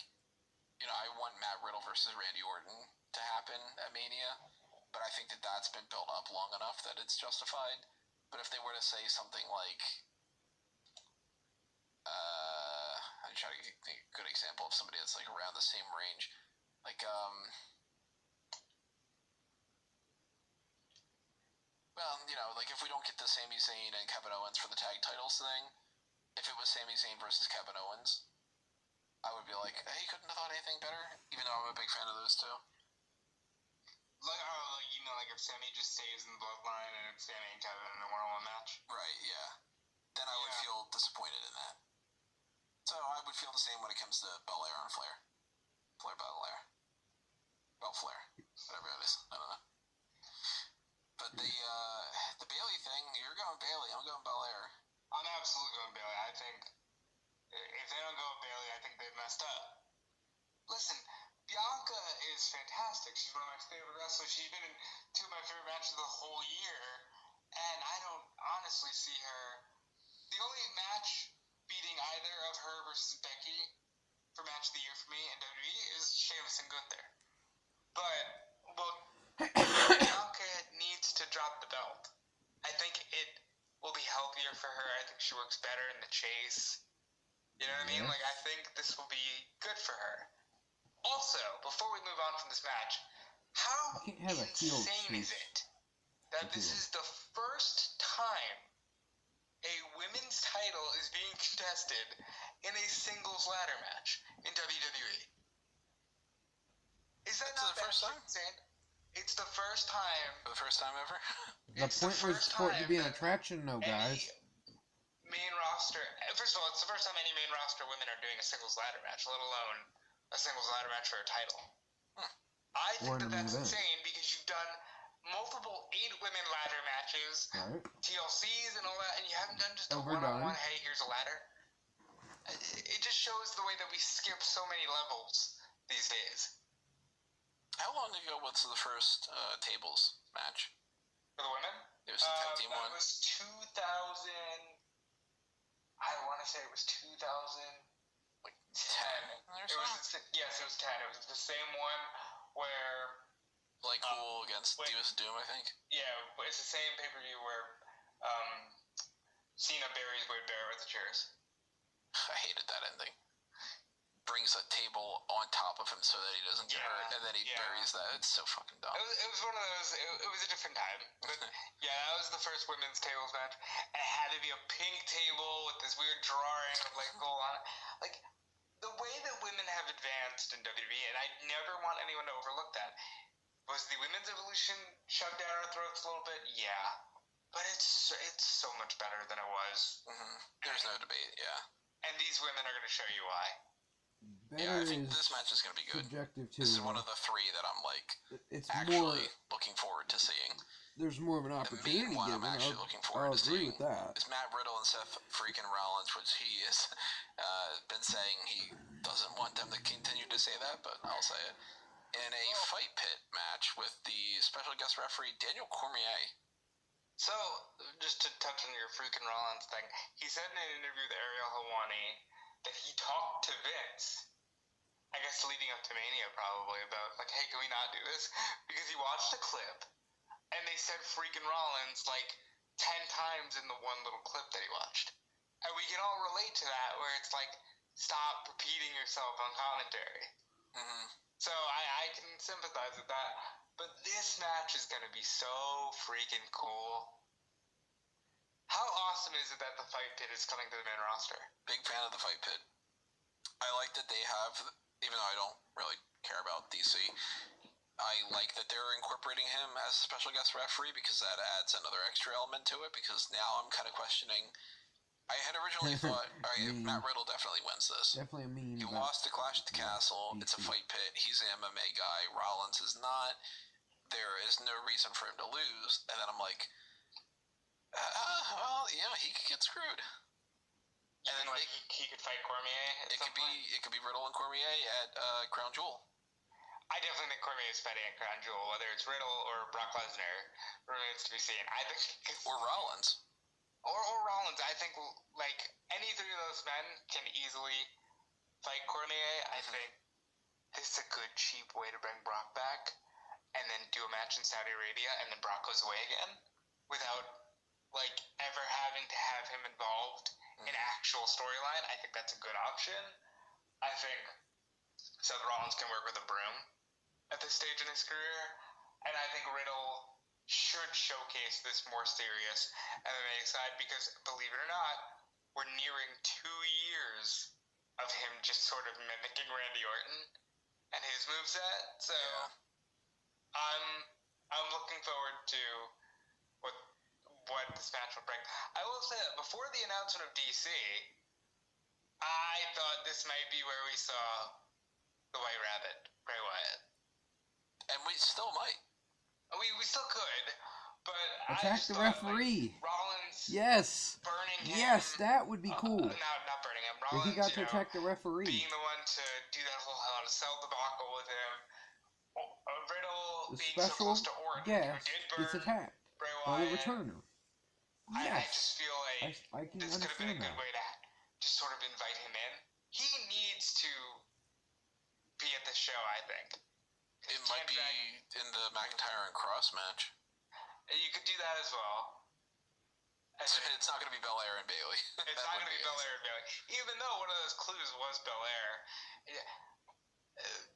I want Matt Riddle versus Randy Orton to happen at Mania, but I think that that's been built up long enough that it's justified. But if they were to say something like, I'm trying to get a good example of somebody that's like around the same range, like like if we don't get the Sami Zayn and Kevin Owens for the tag titles thing, if it was Sami Zayn versus Kevin Owens, I would be like, hey, you couldn't have thought anything better, even though I'm a big fan of those two. Like if Sami just stays in the bloodline and it's Sami and Kevin in a one-on-one match. Right, yeah. Then I would feel disappointed in that. So I would feel the same when it comes to Belair and Flair. Belair. Flair. Whatever it is. I don't know. But the Bayley thing, you're going Bayley, I'm going Belair. I'm absolutely going Bayley. I think if they don't go with Bayley, I think they've messed up. Listen, Bianca is fantastic. She's one of my favorite wrestlers. She's been in two of my favorite matches of the whole year, and I don't honestly see her. The only match beating either of her versus Becky for match of the year for me in WWE is Sheamus and Gunther. But Bianca needs to drop the belt. I think it will be healthier for her. I think she works better in the chase. You know what I mean? Like, I think this will be good for her. Also, before we move on from this match, how insane is it that this is the first time a women's title is being contested in a singles ladder match in WWE? Is that not the first time? Insane? It's the first time. For the first time ever? The It's point the was first for it to time be an that attraction, no, guys. main roster. First of all, it's the first time any main roster women are doing a singles ladder match, let alone a singles ladder match for a title. I think that's insane because you've done multiple 8-women ladder matches, right? TLCs and all that, and you haven't done just a Overdone. one-on-one, hey, here's a ladder. It just shows the way that we skip so many levels these days. How long ago was the first tables match? For the women? It was the tag team one? That was 2000... I want to say it was 2010. Like 10 or so? Yes, it was 10. It was the same one where... Like Cool against Divas of Doom, I think? Yeah, it's the same pay-per-view where Cena buries Wade Barrett with the chairs. I hated that ending. Brings a table on top of him so that he doesn't get hurt, and then he buries that. It's so fucking dumb. It was one of those. It was a different time, but yeah, that was the first women's tables match. And it had to be a pink table with this weird drawing of like gold on it. Like the way that women have advanced in WWE, and I never want anyone to overlook that. Was the women's evolution shoved down our throats a little bit? Yeah, but it's so much better than it was. Mm-hmm. There's no debate. Yeah. And these women are going to show you why. Better I think this match is going to be good. Subjective too. This is one of the 3 that I'm like it's actually looking forward to seeing. There's more of an opportunity. The main one I'm actually looking forward to seeing with that. is Matt Riddle and Seth freaking Rollins, which he has been saying he doesn't want them to continue to say that, but I'll say it. In a fight pit match with the special guest referee Daniel Cormier. So, just to touch on your freaking Rollins thing, he said in an interview with Ariel Helwani that he talked to Vince, I guess leading up to Mania probably, about like, hey, can we not do this? Because he watched a clip, and they said freaking Rollins like 10 times in the one little clip that he watched. And we can all relate to that, where it's like, stop repeating yourself on commentary. Mm-hmm. So I can sympathize with that. But this match is going to be so freaking cool. How awesome is it that the Fight Pit is coming to the main roster? Big fan of the Fight Pit. I like that they have, even though I don't really care about DC, I like that they're incorporating him as a special guest referee because that adds another extra element to it, because now I'm kind of questioning. I had originally thought, Matt Riddle definitely wins this. Definitely a meme. He lost to Clash at the Castle. It's a fight pit. He's an MMA guy. Rollins is not. There is no reason for him to lose. And then I'm like, well, yeah, he could get screwed. And then like he could fight Cormier. It could be Riddle and Cormier at Crown Jewel. I definitely think Cormier is fighting at Crown Jewel, whether it's Riddle or Brock Lesnar remains to be seen. I think or Rollins. Or Rollins. I think like any 3 of those men can easily fight Cormier. I think this is a good cheap way to bring Brock back, and then do a match in Saudi Arabia, and then Brock goes away again without like ever having to have him involved in actual storyline. I think that's a good option. I think Seth Rollins can work with a broom at this stage in his career, and I think Riddle should showcase this more serious MMA side, because believe it or not, we're nearing 2 years of him just sort of mimicking Randy Orton and his moveset. So I'm looking forward to what this match will bring. I will say that before the announcement of DC, I thought this might be where we saw the White Rabbit, Bray Wyatt. And we still might. We still could, but attack the referee. Like, Rollins. Yes. Burning him. Yes, that would be cool. Not burning him. Rollins, if he got to attack the referee. Being the one to do that whole Hell in a Cell debacle with him. Riddle the being special so close to Orton, guest who did burn gets attacked Bray by the Wyatt. returner. Yes. I Yes. just feel like I can this could have been a understand good way to just sort of invite him in. He needs to be at the show, I think. It might be in the McIntyre and Cross match. You could do that as well. It's not going to be Belair and Bayley. It's not going to be Belair and Bayley. Even though one of those clues was Belair.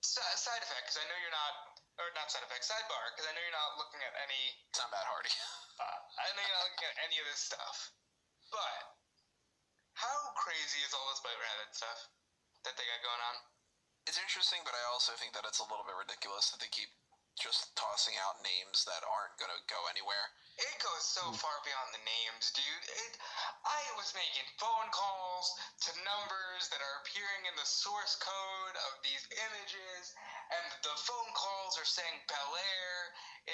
Side effect, because I know you're not... Or not side effect, sidebar, because I know you're not looking at any... It's not Matt Hardy. I know you're not looking at any of this stuff. But, how crazy is all this White Rabbit stuff that they got going on? It's interesting, but I also think that it's a little bit ridiculous that they keep just tossing out names that aren't going to go anywhere. It goes so far beyond the names, dude. I was making phone calls to numbers that are appearing in the source code of these images, and the phone calls are saying Bel Air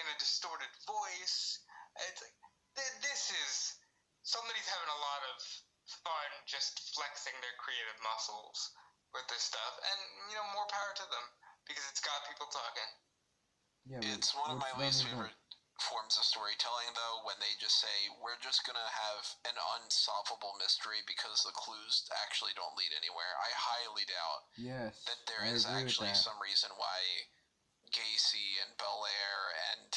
in a distorted voice. It's like, this is... Somebody's having a lot of fun just flexing their creative muscles with this stuff, and, more power to them, because it's got people talking. Yeah, it's one of my least favorite forms of storytelling, though, when they just say, we're just gonna have an unsolvable mystery because the clues actually don't lead anywhere. I highly doubt that there is actually some reason why Gacy and Bel Air and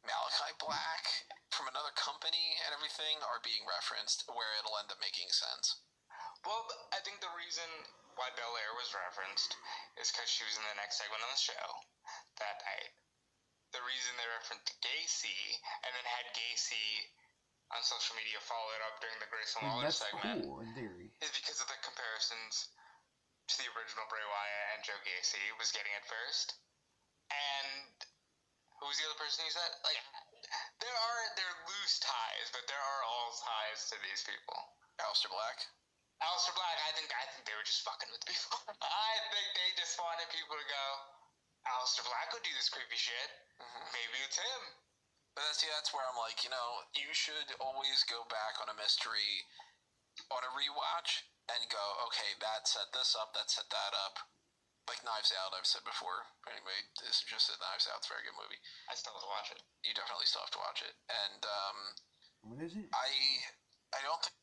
Malachi Black from another company and everything are being referenced where it'll end up making sense. Well, I think the reason why Bel Air was referenced is because she was in the next segment on the show that night. The reason they referenced Gacy and then had Gacy on social media follow it up during the Grayson Waller segment cool, in theory. Is because of the comparisons to the original Bray Wyatt and Joe Gacy was getting it first. And who was the other person who said? Like, they're loose ties, but there are all ties to these people. Aleister Black, I think they were just fucking with people. I think they just wanted people to go, Aleister Black would do this creepy shit. Mm-hmm. Maybe it's him. But that's where I'm like, you should always go back on a mystery on a rewatch and go, okay, that set this up, that set that up. Like Knives Out, I've said before. Anyway, this is just a Knives Out. It's a very good movie. I still have to watch it. You definitely still have to watch it. And, what is it? I don't think...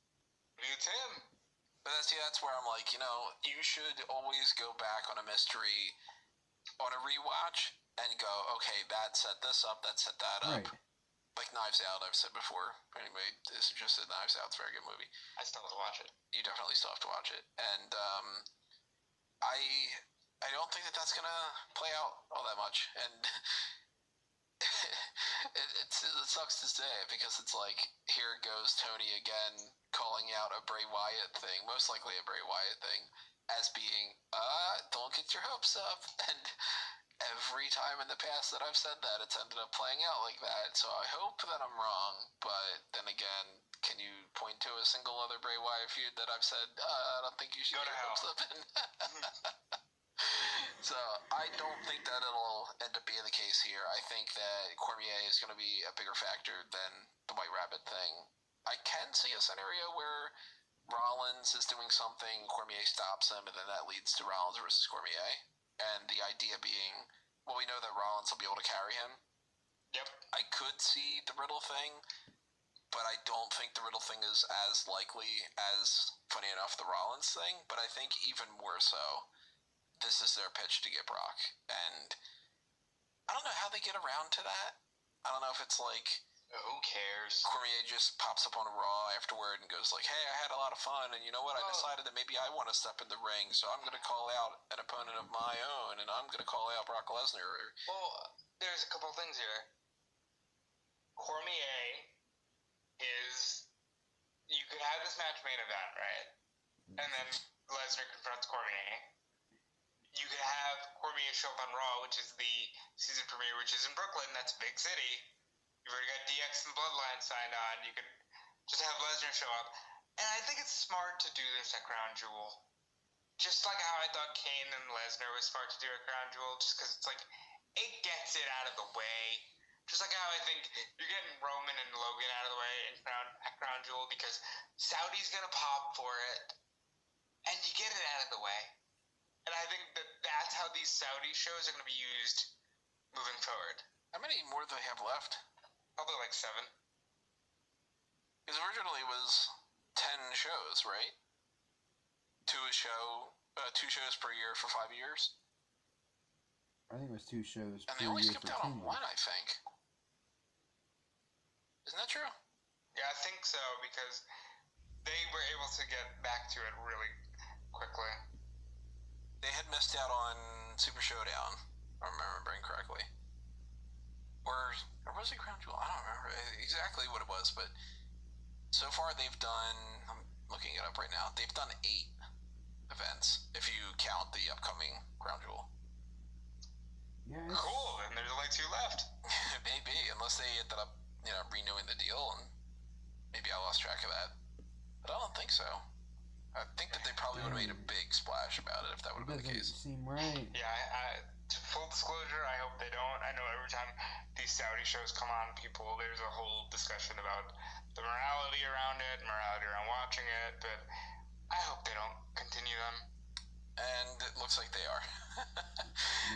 Maybe it's him. But that's where I'm like, you should always go back on a mystery on a rewatch and go, okay, that set this up, that set that up. Right. Like Knives Out, I've said before. Anyway, this is just a Knives Out. It's a very good movie. I still have to watch it. You definitely still have to watch it. And I don't think that's going to play out all that much. And it sucks to say it because it's like, here goes Tony again calling out a Bray Wyatt thing, most likely a Bray Wyatt thing, as being, don't get your hopes up. And every time in the past that I've said that, it's ended up playing out like that. So I hope that I'm wrong, but then again, can you point to a single other Bray Wyatt feud that I've said, I don't think you should go to hell? So I don't think that it'll end up being the case here. I think that Cormier is going to be a bigger factor than the White Rabbit thing. I can see a scenario where Rollins is doing something, Cormier stops him, and then that leads to Rollins versus Cormier. And the idea being, well, we know that Rollins will be able to carry him. Yep. I could see the Riddle thing, but I don't think the Riddle thing is as likely as, funny enough, the Rollins thing. But I think even more so, this is their pitch to get Brock. And I don't know how they get around to that. I don't know if it's like... Who cares? Cormier just pops up on Raw afterward and goes like, hey, I had a lot of fun, and you know what? I decided that maybe I want to step in the ring, so I'm going to call out an opponent of my own, and I'm going to call out Brock Lesnar. Well, there's a couple of things here. Cormier is... You could have this match main event, right? And then Lesnar confronts Cormier. You could have Cormier show up on Raw, which is the season premiere, which is in Brooklyn. That's a big city. You've already got DX and Bloodline signed on. You could just have Lesnar show up. And I think it's smart to do this at Crown Jewel. Just like how I thought Kane and Lesnar was smart to do at Crown Jewel, just because it's like, it gets it out of the way. Just like how I think you're getting Roman and Logan out of the way at Crown Jewel, because Saudi's going to pop for it. And you get it out of the way. And I think that's how these Saudi shows are going to be used moving forward. How many more do they have left? Probably like 7. Because originally it was 10 shows, right? 2 shows per year for 5 years. I think it was 2 shows and per they only year skipped for out 10 on 1, I think. Isn't that true? Yeah, I think so, because they were able to get back to it really quickly. They had missed out on Super Showdown, if I'm remembering correctly. Or was it Crown Jewel? I don't remember exactly what it was, but so far they've done, I'm looking it up right now, they've done 8 events, if you count the upcoming Crown Jewel. Yeah, Cool, and there's only 2 left. Maybe, unless they ended up, renewing the deal, and maybe I lost track of that. But I don't think so. I think that they probably would have made a big splash about it if that would it have been the doesn't case. seem right. Yeah, full disclosure, I hope they don't. I know every time these Saudi shows come on, there's a whole discussion about the morality around it, morality around watching it, but I hope they don't continue them. And it looks like they are.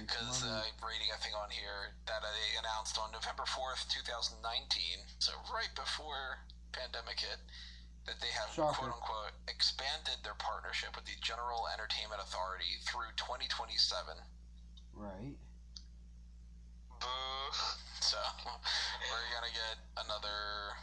Because reading a thing on here that they announced on November 4th, 2019, so right before pandemic hit, that they have, Shocker. quote-unquote, expanded their partnership with the General Entertainment Authority through 2027. Right. Boo. So, we're going to get another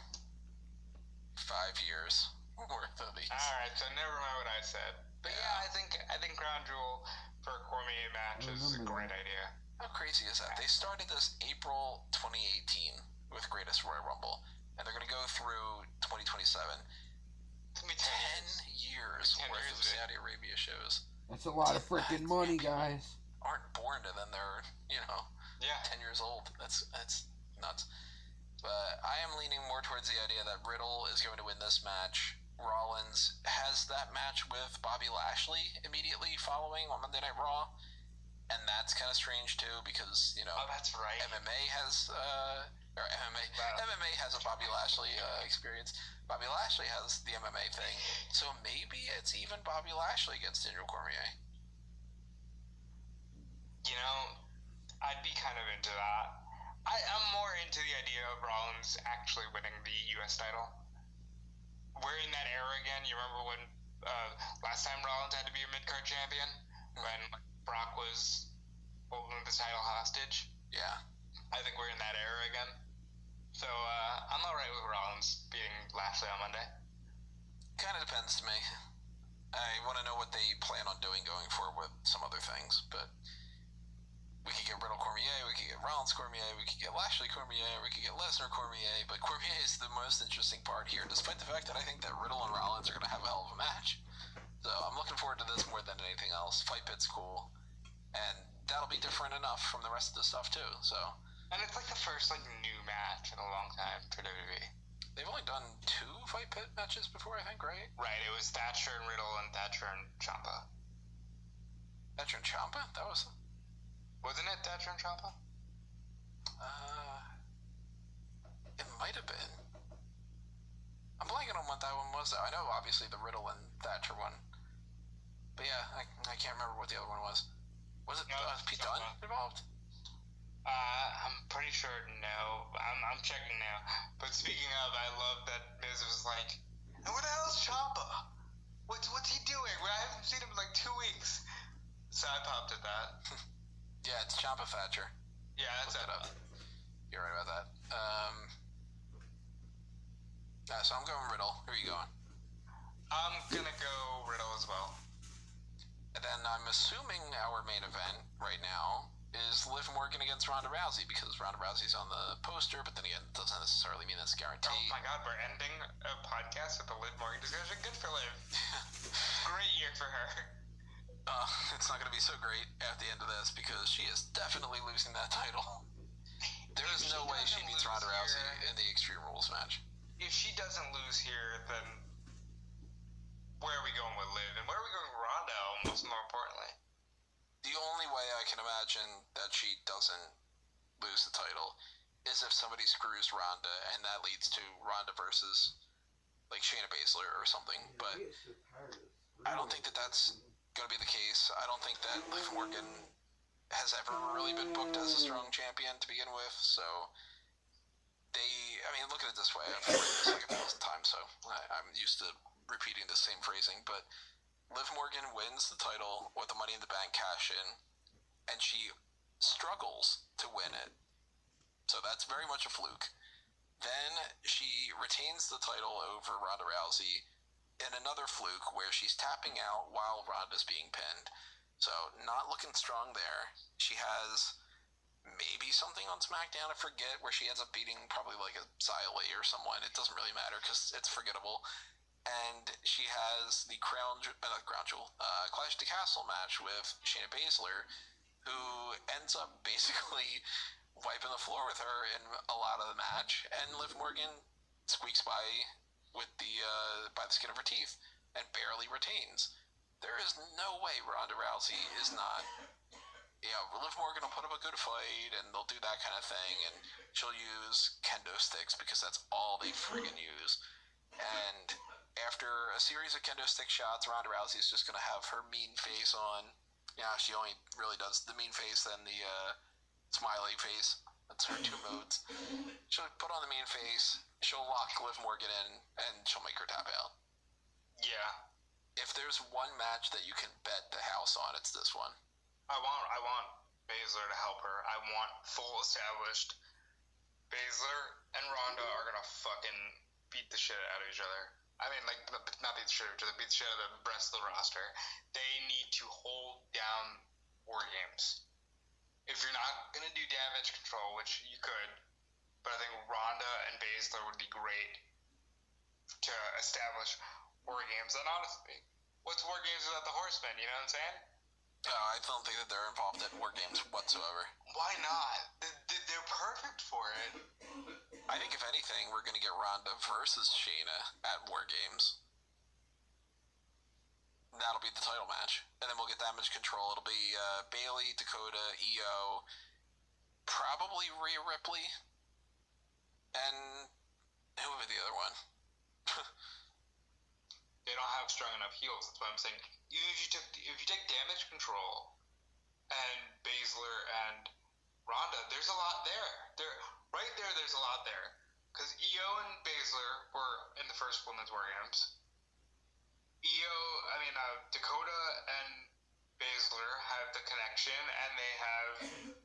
5 years worth of these. Alright, so never mind what I said. But yeah, I think Crown Jewel for a Cormier match is a great idea. How crazy is that? They started this April 2018 with Greatest Royal Rumble, and they're going to go through 2027. It's going to be 10 years worth of Saudi Arabia shows. That's a lot of freaking money, guys. Aren't born and then they're, 10 years old. That's nuts. But I am leaning more towards the idea that Riddle is going to win this match. Rollins has that match with Bobby Lashley immediately following on Monday Night Raw. And that's kind of strange too because, Oh, that's right. MMA has MMA has a Bobby Lashley experience. Bobby Lashley has the MMA thing. So maybe it's even Bobby Lashley against Daniel Cormier. I'd be kind of into that. I'm more into the idea of Rollins actually winning the U.S. title. We're in that era again. You remember when last time Rollins had to be a mid-card champion? When Brock was holding the title hostage? Yeah. I think we're in that era again. So I'm alright with Rollins beating Lashley on Monday. Kind of depends to me. I want to know what they plan on doing going forward with some other things, but we could get Riddle Cormier, we could get Rollins Cormier, we could get Lashley Cormier, we could get Lesnar Cormier, but Cormier is the most interesting part here, despite the fact that I think that Riddle and Rollins are going to have a hell of a match. So I'm looking forward to this more than anything else. Fight Pit's cool, and that'll be different enough from the rest of the stuff too. So. And it's like the first new match in a long time for WWE. They've only done 2 Fight Pit matches before, I think, right? Right, it was Thatcher and Riddle and Thatcher and Ciampa. Thatcher and Ciampa? That was... Wasn't it Thatcher and Ciampa? It might have been. I'm blanking on what that one was, though. I know, obviously, the Riddle and Thatcher one. But yeah, I can't remember what the other one was. Was it Pete Dunne involved? I'm pretty sure no. I'm checking now. But speaking of, I love that Miz was like, and what the hell's Ciampa? What's he doing? I haven't seen him in 2 weeks. So I popped at that. Yeah, it's Ciampa Thatcher. Yeah, that's it. You're right about that. So I'm going Riddle. Who are you going? I'm gonna go Riddle as well. And then I'm assuming our main event right now is Liv Morgan against Ronda Rousey, because Ronda Rousey's on the poster, but then again, it doesn't necessarily mean it's guaranteed. Oh my god, we're ending a podcast with the Liv Morgan discussion? Good for Liv. Great year for her. It's not going to be so great at the end of this, because she is definitely losing that title. There is no way she beats Ronda Rousey in the Extreme Rules match. If she doesn't lose here, then where are we going with Liv? And where are we going with Ronda, almost more importantly? The only way I can imagine that she doesn't lose the title is if somebody screws Ronda, and that leads to Ronda versus Shayna Baszler or something. But I don't think that that's going to be the case. I don't think that Liv Morgan has ever really been booked as a strong champion to begin with. So look at it this way. I've heard this 1,000 times, so I'm used to repeating the same phrasing. But Liv Morgan wins the title with the Money in the Bank cash in, and she struggles to win it. So that's very much a fluke. Then she retains the title over Ronda Rousey in another fluke where she's tapping out while Ronda's being pinned. So not looking strong there. She has maybe something on SmackDown, I forget, where she ends up beating probably a Xia Li or someone. It doesn't really matter because it's forgettable. And she has the Clash at the Castle match with Shayna Baszler, who ends up basically wiping the floor with her in a lot of the match, and Liv Morgan squeaks by with by the skin of her teeth and barely retains. There is no way Ronda Rousey is not. Yeah, Liv Morgan will put up a good fight, and they'll do that kind of thing, and she'll use kendo sticks because that's all they friggin' use. And after a series of kendo stick shots, Ronda Rousey's just gonna have her mean face on. Yeah, she only really does the mean face and the smiley face. That's her two modes. She'll put on the mean face, she'll lock Liv Morgan in, and she'll make her tap out. Yeah. If there's one match that you can bet the house on, it's this one. I want Baszler to help her. I want full established. Baszler and Ronda are gonna fucking beat the shit out of each other. I mean, like, not beat the shit out of each other, beat the shit out of the rest of the roster. They need to hold down War Games. If you're not gonna do damage control, which you could, but I think Ronda and Baszler would be great to establish War Games. And honestly, what's War Games without the Horsemen? You know what I'm saying? I don't think that they're involved in War Games whatsoever. Why not? They're perfect for it. I think if anything, we're going to get Ronda versus Shayna at War Games. That'll be the title match. And then we'll get Damage Control. It'll be Bayley, Dakota, Io, probably Rhea Ripley, and who would be the other one? They don't have strong enough heels. That's what I'm saying. If you take Damage Control and Baszler and Ronda, there's a lot there. There's a lot there. Because Io and Baszler were in the first Women's War Games. Dakota and Baszler have the connection, and they have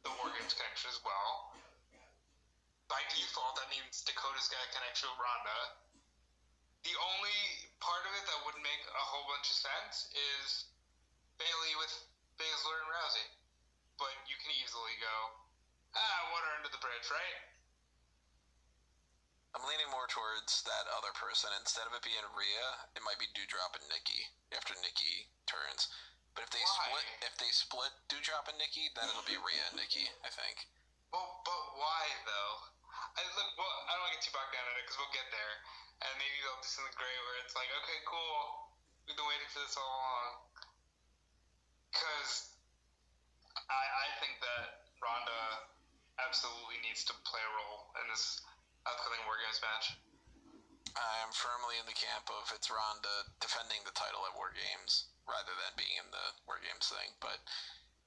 the War Games connection as well. By default, that means Dakota's got a connection with Ronda. The only part of it that wouldn't make a whole bunch of sense is Bayley with Baszler and Rousey. But you can easily go, water under the bridge, right? I'm leaning more towards that other person. Instead of it being Rhea, it might be Doudrop and Nikki after Nikki turns. But if they split Doudrop and Nikki, then it'll be Rhea and Nikki, I think. Well, but why though? I don't want to get too bogged down in it because we'll get there, and maybe they'll do something great where it's like, okay, cool, we've been waiting for this all along. Because I think that Ronda absolutely needs to play a role in this upcoming War Games match. I am firmly in the camp of it's Ronda defending the title at War Games rather than being in the War Games thing. But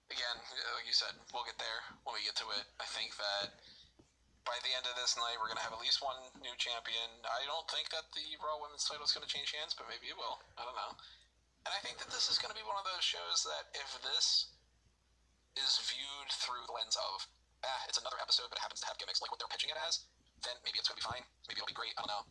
again, like you said, we'll get there when we get to it. I think that by the end of this night, we're going to have at least one new champion. I don't think that the Raw Women's title is going to change hands, but maybe it will. I don't know. And I think that this is going to be one of those shows that if this is viewed through the lens of, it's another episode, but it happens to have gimmicks like what they're pitching it as, then maybe it's going to be fine. Maybe it'll be great. I don't know.